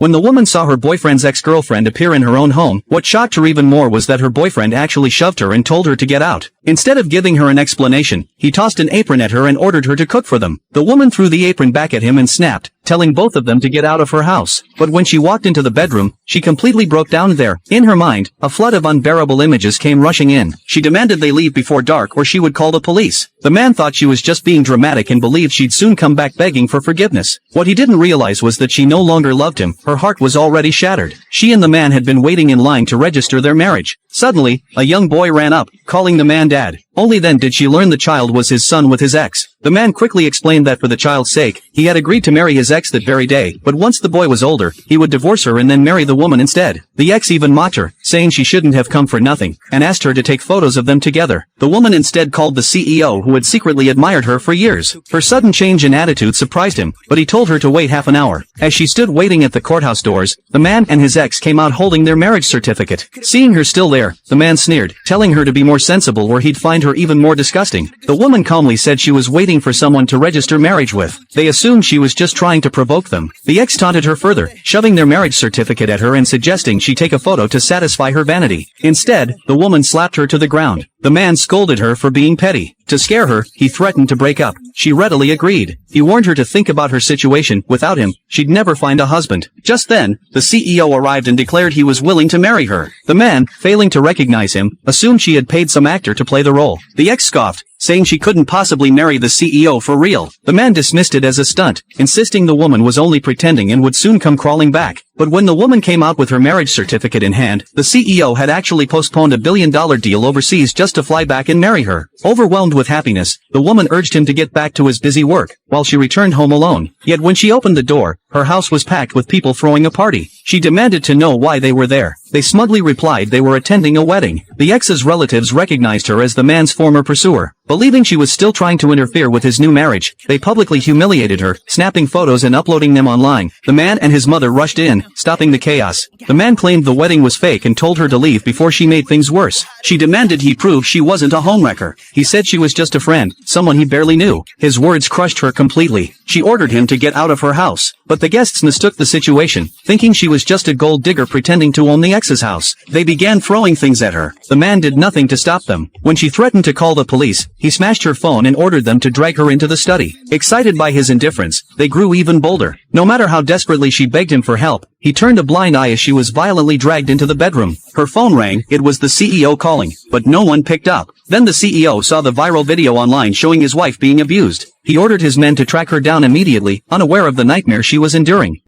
When the woman saw her boyfriend's ex-girlfriend appear in her own home, what shocked her even more was that her boyfriend actually shoved her and told her to get out. Instead of giving her an explanation, he tossed an apron at her and ordered her to cook for them. The woman threw the apron back at him and snapped, telling both of them to get out of her house. But when she walked into the bedroom, she completely broke down there. In her mind, a flood of unbearable images came rushing in. She demanded they leave before dark or she would call the police. The man thought she was just being dramatic and believed she'd soon come back begging for forgiveness. What he didn't realize was that she no longer loved him. Her heart was already shattered. She and the man had been waiting in line to register their marriage. Suddenly, a young boy ran up, calling the man dad. Only then did she learn the child was his son with his ex. The man quickly explained that for the child's sake, he had agreed to marry his ex that very day, but once the boy was older, he would divorce her and then marry the woman instead. The ex even mocked her, saying she shouldn't have come for nothing, and asked her to take photos of them together. The woman instead called the CEO who had secretly admired her for years. Her sudden change in attitude surprised him, but he told her to wait half an hour. As she stood waiting at the courthouse doors, the man and his ex came out holding their marriage certificate. Seeing her still there, the man sneered, telling her to be more sensible or he'd find her even more disgusting. The woman calmly said she was waiting for someone to register marriage with. They assumed she was just trying to provoke them. The ex taunted her further, shoving their marriage certificate at her and suggesting she take a photo to satisfy her vanity. Instead, the woman slapped her to the ground. The man scolded her for being petty. To scare her, he threatened to break up. She readily agreed. He warned her to think about her situation. Without him, she'd never find a husband. Just then, the CEO arrived and declared he was willing to marry her. The man, failing to recognize him, assumed she had paid some actor to play the role. The ex scoffed, saying she couldn't possibly marry the CEO for real. The man dismissed it as a stunt, insisting the woman was only pretending and would soon come crawling back. But when the woman came out with her marriage certificate in hand, the CEO had actually postponed $1 billion deal overseas just to fly back and marry her. Overwhelmed with happiness, the woman urged him to get back to his busy work, while she returned home alone. Yet when she opened the door, her house was packed with people throwing a party. She demanded to know why they were there. They smugly replied they were attending a wedding. The ex's relatives recognized her as the man's former pursuer. Believing she was still trying to interfere with his new marriage, they publicly humiliated her, snapping photos and uploading them online. The man and his mother rushed in, stopping the chaos. The man claimed the wedding was fake and told her to leave before she made things worse. She demanded he prove she wasn't a homewrecker. He said she was just a friend, someone he barely knew. His words crushed her completely. She ordered him to get out of her house. But the guests mistook the situation, thinking she was just a gold digger pretending to own the ex's house. They began throwing things at her. The man did nothing to stop them. When she threatened to call the police, he smashed her phone and ordered them to drag her into the study. Excited by his indifference, they grew even bolder. No matter how desperately she begged him for help, he turned a blind eye as she was violently dragged into the bedroom. Her phone rang. It was the CEO calling, but no one picked up. Then the CEO saw the viral video online showing his wife being abused. He ordered his men to track her down immediately, unaware of the nightmare she was enduring.